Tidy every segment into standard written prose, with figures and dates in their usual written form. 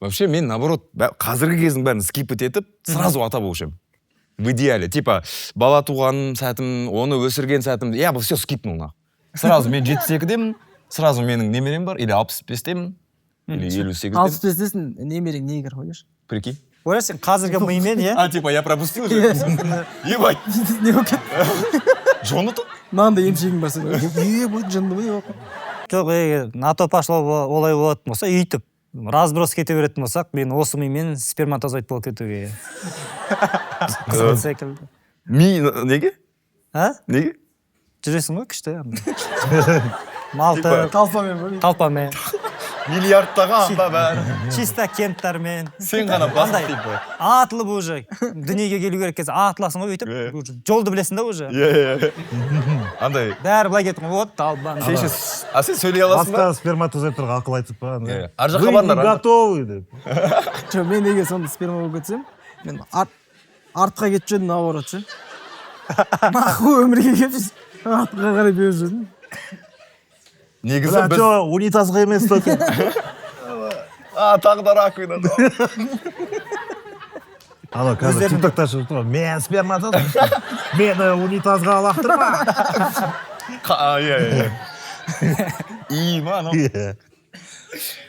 Вообще мен наоборот қазіргі кездің бәрін скипет етіп сразу ата болушы едім. В идеале. Типа бала туған сәтім, оны өсірген сәтім. Я бы все скипнул нахуй. Сразу мен 72-демін, сразу менің немерем бар, или 65-темін, или 58-демін. 65-тесің, немерең негр қойыш. Прикинь. Ойлайсың, қазіргі мимен, иә? А, типа, я пропустил же. Ебать. Не болып кетті. Жоны тұр? Мынандай емшегің бар сен. Ебать, жынды ма, не болып кетті? Жоқ, натопашлау олай болатын болса, үйтіп, разброс кете беретін болсақ, мен осы мимен сперматозоид болып кетуге. Қызғын секілді. Ми, неге? А? Неге? Жүресің ғой, күшті. Малты, талпамен. Миллиардтаған ба бәрі. Чисто кенттармен. Сен ғана басып типа. Атылып уже, дүниеге келу керек кезде атыласың ғой өйтіп, жолды білесің да уже. Андай. Бәрі былай кетіп, вот, талбан. А сен сөйлей аласың ба? Басқа сперматозоидтарға ақыл айтып па. Ар жаққа барыңдар. Вы не готовы деп. Жоқ, мен неге сонда сперма болып кетсем, мен артқа кетіп жүрдім, наоборот ше. Нахуй өмірге келіп, артқа қарай беріп жүрдім. Негізі біз... Жоқ, унитазға емес токен. Тағы да раковина. Ана қазір тиктокта шығып тұр. Мен сперматозоид. Мені унитазға лақтырма. И ма, ну.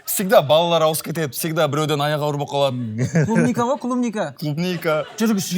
Всегда балалар ауысып кетеді, всегда біреуден аяғы ауыр болып қалады. Клубника ғой, клубника. Клубника. Жүргіш.